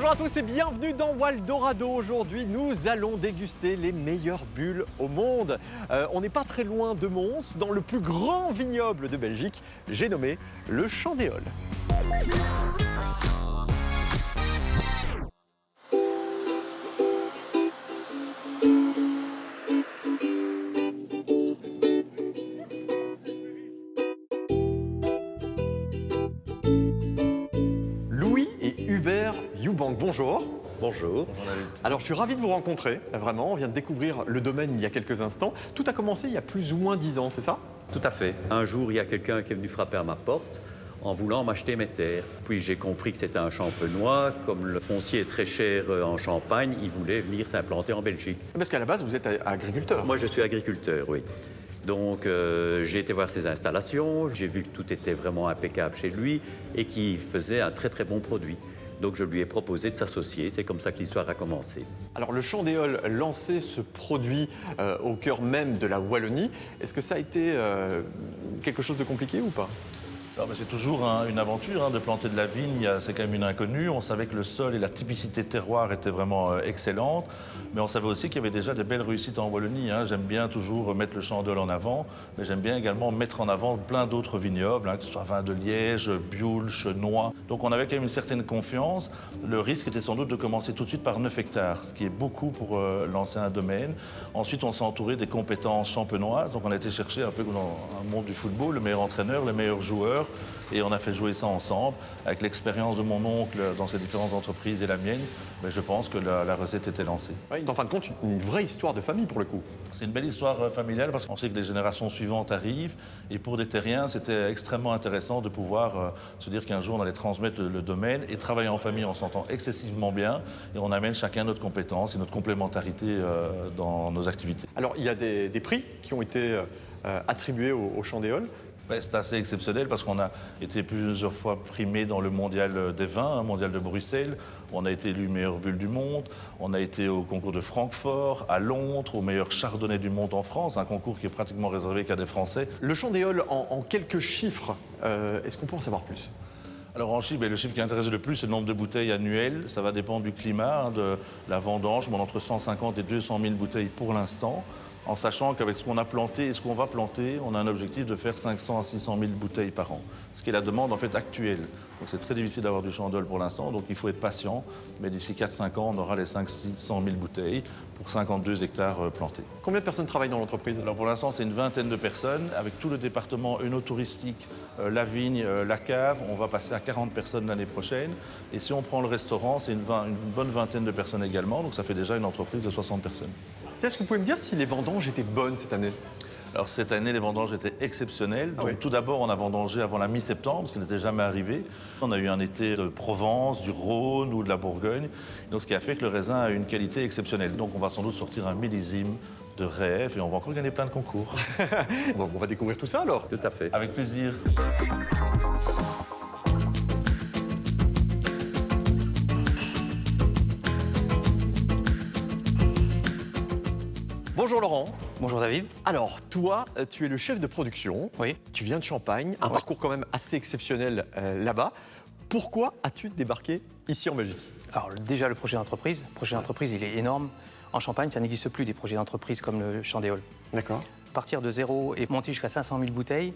Bonjour à tous et bienvenue dans Waldorado. Aujourd'hui, nous allons déguster les meilleures bulles au monde. On n'est pas très loin de Mons, dans le plus grand vignoble de Belgique. J'ai nommé le Chandéol. Louis et Hubert Youbank, bonjour. Bonjour. Alors, je suis ravi de vous rencontrer, vraiment. On vient de découvrir le domaine il y a quelques instants. Tout a commencé il y a plus ou moins 10 ans, c'est ça? Tout à fait. Un jour, il y a quelqu'un qui est venu frapper à ma porte en voulant m'acheter mes terres. Puis j'ai compris que c'était un champenois. Comme le foncier est très cher en Champagne, il voulait venir s'implanter en Belgique. Parce qu'à la base, vous êtes agriculteur. Moi, je suis agriculteur, oui. Donc, j'ai été voir ses installations. J'ai vu que tout était vraiment impeccable chez lui et qu'il faisait un très, très bon produit. Donc, je lui ai proposé de s'associer. C'est comme ça que l'histoire a commencé. Alors, le Chandéol lançait ce produit au cœur même de la Wallonie. Est-ce que ça a été quelque chose de compliqué ou pas? C'est toujours une aventure de planter de la vigne, c'est quand même une inconnue. On savait que le sol et la typicité de terroir étaient vraiment excellentes, mais on savait aussi qu'il y avait déjà des belles réussites en Wallonie. J'aime bien toujours mettre le Chandéol en avant, mais j'aime bien également mettre en avant plein d'autres vignobles, que ce soit vin de Liège, Bioul, Chenois. Donc on avait quand même une certaine confiance. Le risque était sans doute de commencer tout de suite par 9 hectares, ce qui est beaucoup pour lancer un domaine. Ensuite, on s'est entouré des compétences champenoises, donc on a été chercher un peu dans un monde du football, le meilleur entraîneur, les meilleurs joueurs. Et on a fait jouer ça ensemble. Avec l'expérience de mon oncle dans ses différentes entreprises et la mienne, je pense que la recette était lancée. Oui, en fin de compte, une vraie histoire de famille pour le coup. C'est une belle histoire familiale parce qu'on sait que les générations suivantes arrivent. Et pour des terriens, c'était extrêmement intéressant de pouvoir se dire qu'un jour on allait transmettre le domaine et travailler en famille. On s'entend excessivement bien et on amène chacun notre compétence et notre complémentarité dans nos activités. Alors, il y a des prix qui ont été attribués au Chandéol. C'est assez exceptionnel parce qu'on a été plusieurs fois primé dans le mondial des vins, mondial de Bruxelles. On a été élu meilleure bulle du monde. On a été au concours de Francfort, à Londres, au meilleur chardonnay du monde en France, un concours qui est pratiquement réservé qu'à des Français. Le Chandéol, en quelques chiffres, est-ce qu'on peut en savoir plus? Alors en chiffres, le chiffre qui intéresse le plus, c'est le nombre de bouteilles annuelles. Ça va dépendre du climat, de la vendange, entre 150 et 200 000 bouteilles pour l'instant. En sachant qu'avec ce qu'on a planté et ce qu'on va planter, on a un objectif de faire 500 à 600 000 bouteilles par an. Ce qui est la demande en fait actuelle. Donc c'est très difficile d'avoir du Chandéol pour l'instant, donc il faut être patient. Mais d'ici 4-5 ans, on aura les 500 000 bouteilles pour 52 hectares plantés. Combien de personnes travaillent dans l'entreprise? Alors pour l'instant, c'est une vingtaine de personnes. Avec tout le département œnotouristique, la vigne, la cave, on va passer à 40 personnes l'année prochaine. Et si on prend le restaurant, c'est une bonne vingtaine de personnes également. Donc ça fait déjà une entreprise de 60 personnes. Est-ce que vous pouvez me dire si les vendanges étaient bonnes cette année? Alors cette année, les vendanges étaient exceptionnelles. Donc, tout d'abord, on a vendangé avant la mi-septembre, ce qui n'était jamais arrivé. On a eu un été de Provence, du Rhône ou de la Bourgogne, donc ce qui a fait que le raisin a une qualité exceptionnelle. Donc on va sans doute sortir un millésime de rêve et on va encore gagner plein de concours. Bon, on va découvrir tout ça alors. Tout à fait. Avec plaisir. Bonjour Laurent. Bonjour David. Alors, toi, tu es le chef de production. Oui. Tu viens de Champagne, un parcours quand même assez exceptionnel là-bas. Pourquoi as-tu débarqué ici en Belgique? Alors déjà le projet d'entreprise. Le projet d'entreprise, il est énorme. En Champagne, ça n'existe plus des projets d'entreprise comme le Chandéol. D'accord. Partir de zéro et monter jusqu'à 500 000 bouteilles,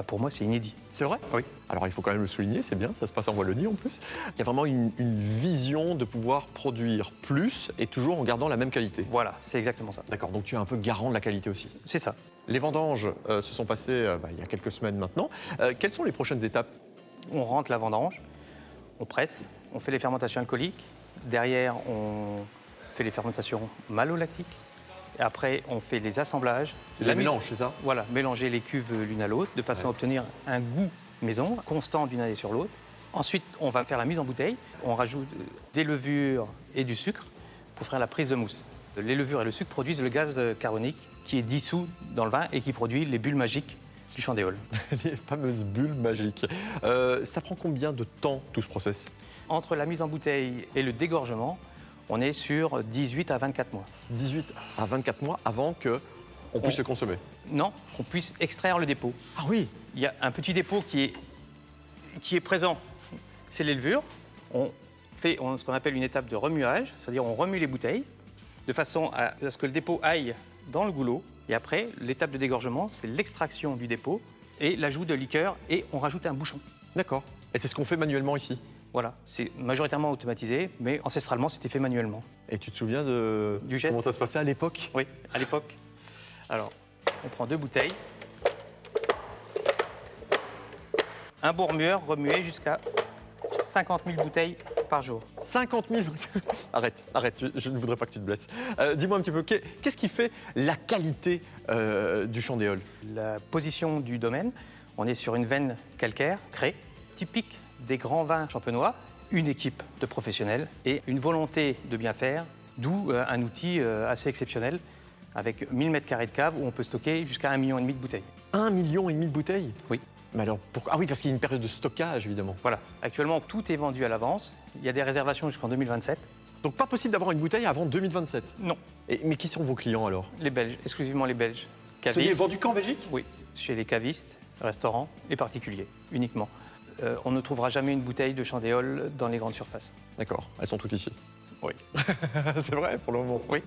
pour moi, c'est inédit. C'est vrai? Oui. Alors, il faut quand même le souligner, c'est bien, ça se passe en Wallonie en plus. Il y a vraiment une vision de pouvoir produire plus et toujours en gardant la même qualité. Voilà, c'est exactement ça. D'accord, donc tu es un peu garant de la qualité aussi. C'est ça. Les vendanges se sont passées il y a quelques semaines maintenant. Quelles sont les prochaines étapes? On rentre la vendange, on presse, on fait les fermentations alcooliques. Derrière, on fait les fermentations malolactiques. Et après, on fait les assemblages. C'est le mélange, c'est ça? Voilà, mélanger les cuves l'une à l'autre de façon à obtenir un goût maison constant d'une année sur l'autre. Ensuite, on va faire la mise en bouteille. On rajoute des levures et du sucre pour faire la prise de mousse. Les levures et le sucre produisent le gaz carbonique qui est dissous dans le vin et qui produit les bulles magiques du Chandéol. Les fameuses bulles magiques. Ça prend combien de temps tout ce process? Entre la mise en bouteille et le dégorgement, on est sur 18 à 24 mois. 18 à 24 mois avant qu'on puisse le consommer? Non, qu'on puisse extraire le dépôt. Ah oui. Il y a un petit dépôt qui est présent, c'est les levures. On fait ce qu'on appelle une étape de remuage, c'est-à-dire on remue les bouteilles de façon à ce que le dépôt aille dans le goulot. Et après, l'étape de dégorgement, c'est l'extraction du dépôt et l'ajout de liqueur et on rajoute un bouchon. D'accord. Et c'est ce qu'on fait manuellement ici. Voilà, c'est majoritairement automatisé, mais ancestralement, c'était fait manuellement. Et tu te souviens Du geste? comment ça se passait à l'époque? Oui, à l'époque. Alors, on prend 2 bouteilles. Un bon remueur remué jusqu'à 50 000 bouteilles par jour. 50 000 Arrête, je ne voudrais pas que tu te blesses. Dis-moi un petit peu, qu'est-ce qui fait la qualité du chandéol? La position du domaine, on est sur une veine calcaire, craie, typique des grands vins champenois, une équipe de professionnels et une volonté de bien faire, d'où un outil assez exceptionnel avec 1000 m² de cave où on peut stocker jusqu'à 1,5 million de bouteilles. 1,5 million de bouteilles? Oui. Mais alors, pourquoi? Ah oui, parce qu'il y a une période de stockage, évidemment. Voilà. Actuellement, tout est vendu à l'avance. Il y a des réservations jusqu'en 2027. Donc pas possible d'avoir une bouteille avant 2027? Non. Mais qui sont vos clients alors? Les Belges, exclusivement les Belges. Ce n'est vendu qu'en Belgique? Oui, chez les cavistes, restaurants et particuliers, uniquement. On ne trouvera jamais une bouteille de chandéol dans les grandes surfaces. D'accord, elles sont toutes ici. Oui. C'est vrai, pour le moment. Oui.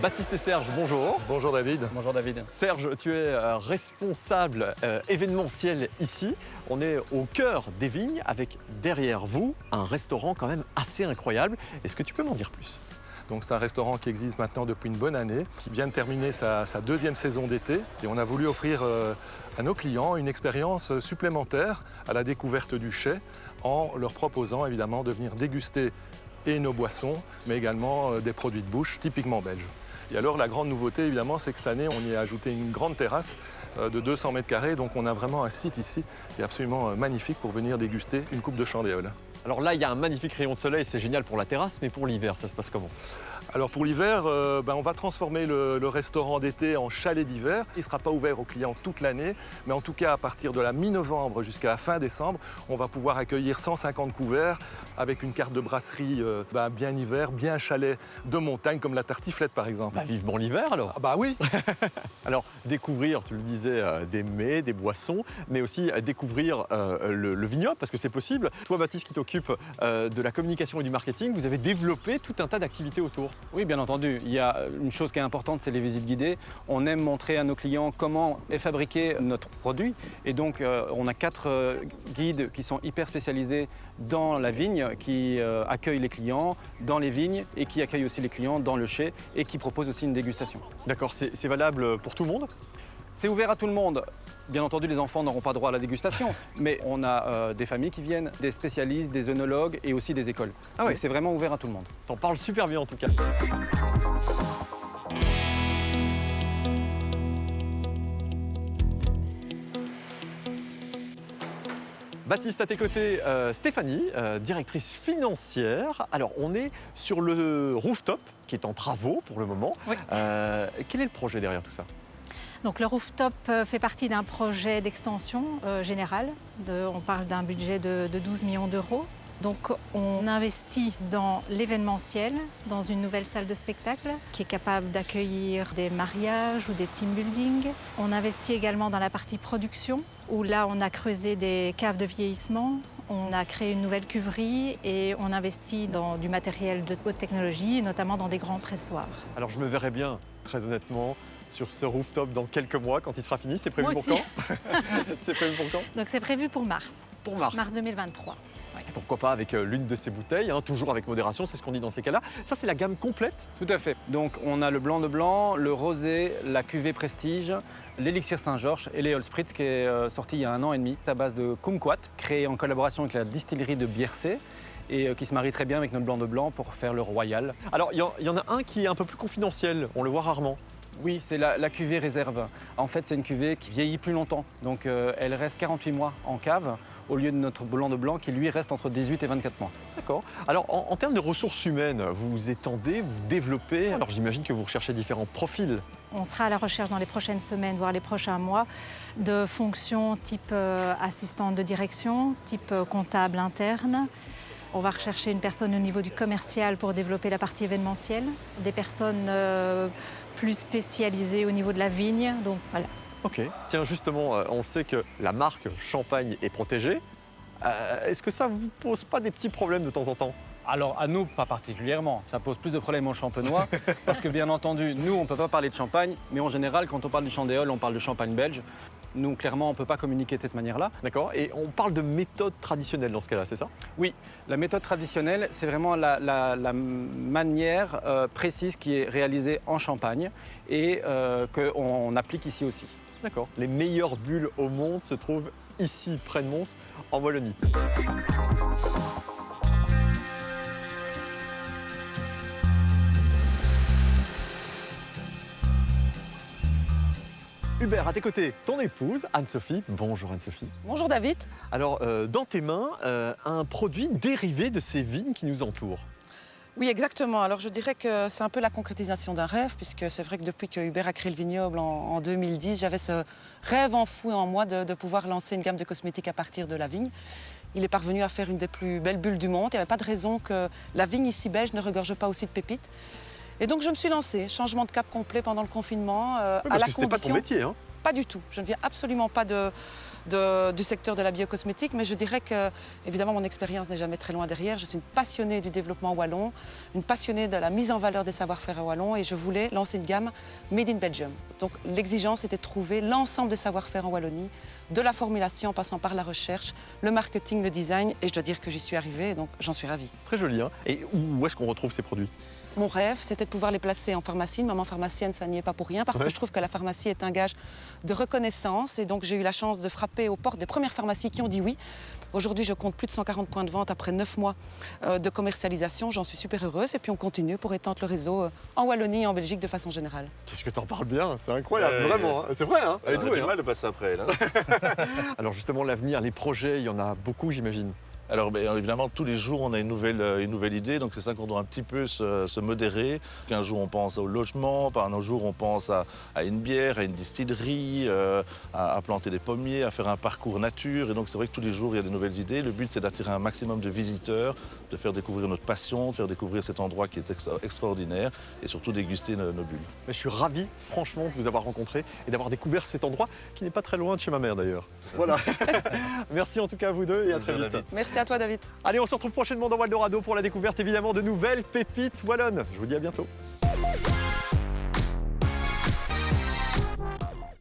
Baptiste et Serge, bonjour. Bonjour David. Bonjour David. Serge, tu es responsable événementiel ici. On est au cœur des vignes avec derrière vous un restaurant quand même assez incroyable. Est-ce que tu peux m'en dire plus? Donc c'est un restaurant qui existe maintenant depuis une bonne année, qui vient de terminer sa deuxième saison d'été. Et on a voulu offrir à nos clients une expérience supplémentaire à la découverte du chai en leur proposant évidemment de venir déguster et nos boissons, mais également des produits de bouche typiquement belges. Et alors la grande nouveauté évidemment, c'est que cette année on y a ajouté une grande terrasse de 200 m², donc on a vraiment un site ici qui est absolument magnifique pour venir déguster une coupe de chandéol. Alors là, il y a un magnifique rayon de soleil, c'est génial pour la terrasse, mais pour l'hiver, ça se passe comment? Alors pour l'hiver, on va transformer le restaurant d'été en chalet d'hiver. Il ne sera pas ouvert aux clients toute l'année, mais en tout cas à partir de la mi-novembre jusqu'à la fin décembre, on va pouvoir accueillir 150 couverts avec une carte de brasserie bien hiver, bien chalet de montagne comme la Tartiflette par exemple. Bah, vivement l'hiver alors. Ah bah oui. Alors découvrir, tu le disais, des mets, des boissons, mais aussi découvrir le vignoble, parce que c'est possible. Toi Baptiste qui t'occupe de la communication et du marketing, vous avez développé tout un tas d'activités autour. Oui, bien entendu. Il y a une chose qui est importante, c'est les visites guidées. On aime montrer à nos clients comment est fabriqué notre produit. Et donc, on a 4 guides qui sont hyper spécialisés dans la vigne, qui accueillent les clients dans les vignes et qui accueillent aussi les clients dans le chai et qui proposent aussi une dégustation. D'accord, c'est valable pour tout le monde? C'est ouvert à tout le monde. Bien entendu, les enfants n'auront pas droit à la dégustation, mais on a des familles qui viennent, des spécialistes, des œnologues et aussi des écoles. Ah ouais. Donc c'est vraiment ouvert à tout le monde. T'en parles super bien en tout cas. Baptiste, à tes côtés, Stéphanie, directrice financière. Alors, on est sur le rooftop qui est en travaux pour le moment. Oui. Quel est le projet derrière tout ça? Donc le rooftop fait partie d'un projet d'extension générale. On parle d'un budget de 12 millions d'euros. Donc on investit dans l'événementiel, dans une nouvelle salle de spectacle qui est capable d'accueillir des mariages ou des team building. On investit également dans la partie production où là on a creusé des caves de vieillissement. On a créé une nouvelle cuverie et on investit dans du matériel de haute technologie, notamment dans des grands pressoirs. Alors je me verrais bien, très honnêtement, sur ce rooftop dans quelques mois quand il sera fini. C'est prévu Moi pour aussi. quand? C'est prévu pour quand? Donc c'est prévu pour mars. Pour mars. Mars 2023. Et pourquoi pas avec l'une de ces bouteilles, hein, toujours avec modération, c'est ce qu'on dit dans ces cas-là. Ça, c'est la gamme complète. Tout à fait. Donc on a le blanc de blanc, le rosé, la cuvée Prestige, l'élixir Saint-Georges et les Old Spritz qui est sorti il y a 1 an et demi à base de kumquat, créé en collaboration avec la distillerie de Biercé et qui se marie très bien avec notre blanc de blanc pour faire le royal. Alors, il y en a un qui est un peu plus confidentiel, on le voit rarement. Oui, c'est la cuvée réserve. En fait, c'est une cuvée qui vieillit plus longtemps. Donc elle reste 48 mois en cave au lieu de notre blanc de blanc qui lui reste entre 18 et 24 mois. D'accord. Alors, en termes de ressources humaines, vous vous étendez, vous développez. Alors, j'imagine que vous recherchez différents profils. On sera à la recherche dans les prochaines semaines, voire les prochains mois, de fonctions type assistante de direction, type comptable interne, On va rechercher une personne au niveau du commercial pour développer la partie événementielle, des personnes plus spécialisées au niveau de la vigne, donc voilà. Ok. Tiens, justement, on sait que la marque Champagne est protégée. Est-ce que ça ne vous pose pas des petits problèmes de temps en temps? Alors à nous, pas particulièrement. Ça pose plus de problèmes aux champenois parce que bien entendu, nous, on ne peut pas parler de champagne, mais en général, quand on parle du Chandéol, on parle de champagne belge. Nous, clairement, on ne peut pas communiquer de cette manière-là. D'accord. Et on parle de méthode traditionnelle dans ce cas-là, c'est ça? Oui, la méthode traditionnelle, c'est vraiment la manière précise qui est réalisée en Champagne et qu'on applique ici aussi. D'accord. Les meilleures bulles au monde se trouvent ici, près de Mons, en Wallonie. Hubert, à tes côtés, ton épouse, Anne-Sophie. Bonjour Anne-Sophie. Bonjour David. Alors, dans tes mains, un produit dérivé de ces vignes qui nous entourent. Oui, exactement. Alors je dirais que c'est un peu la concrétisation d'un rêve, puisque c'est vrai que depuis que Hubert a créé le vignoble en 2010, j'avais ce rêve enfoui en moi de pouvoir lancer une gamme de cosmétiques à partir de la vigne. Il est parvenu à faire une des plus belles bulles du monde. Il n'y avait pas de raison que la vigne ici belge ne regorge pas aussi de pépites. Et donc je me suis lancée, changement de cap complet pendant le confinement. Parce que ce n'est pas ton métier, hein? Pas du tout. Je ne viens absolument pas du secteur de la biocosmétique, mais je dirais que, évidemment, mon expérience n'est jamais très loin derrière. Je suis une passionnée du développement wallon, une passionnée de la mise en valeur des savoir-faire wallons, et je voulais lancer une gamme Made in Belgium. Donc l'exigence était de trouver l'ensemble des savoir-faire en Wallonie, de la formulation en passant par la recherche, le marketing, le design, et je dois dire que j'y suis arrivée, et donc j'en suis ravie. C'est très joli, hein? Et où est-ce qu'on retrouve ces produits? Mon rêve, c'était de pouvoir les placer en pharmacie. Une maman pharmacienne, ça n'y est pas pour rien, parce que je trouve que la pharmacie est un gage de reconnaissance. Et donc, j'ai eu la chance de frapper aux portes des premières pharmacies qui ont dit oui. Aujourd'hui, je compte plus de 140 points de vente après 9 mois de commercialisation. J'en suis super heureuse. Et puis, on continue pour étendre le réseau en Wallonie et en Belgique de façon générale. Qu'est-ce que t'en parles bien? C'est incroyable, vraiment. Hein? C'est vrai, hein? Elle est douée, du mal de passer après, là. Alors, justement, l'avenir, les projets, il y en a beaucoup, j'imagine. Alors évidemment, tous les jours, on a une nouvelle idée, donc c'est ça qu'on doit un petit peu se modérer. Un jour, on pense au logement, un autre jour, on pense à une bière, à une distillerie, à planter des pommiers, à faire un parcours nature. Et donc c'est vrai que tous les jours, il y a des nouvelles idées. Le but, c'est d'attirer un maximum de visiteurs, de faire découvrir notre passion, de faire découvrir cet endroit qui est extraordinaire et surtout déguster nos bulles. Mais je suis ravi, franchement, de vous avoir rencontré et d'avoir découvert cet endroit qui n'est pas très loin de chez ma mère, d'ailleurs. Voilà. Merci en tout cas à vous deux et à très vite. Merci à toi, David. Allez, on se retrouve prochainement dans Waldorado pour la découverte évidemment de nouvelles pépites wallonnes. Je vous dis à bientôt.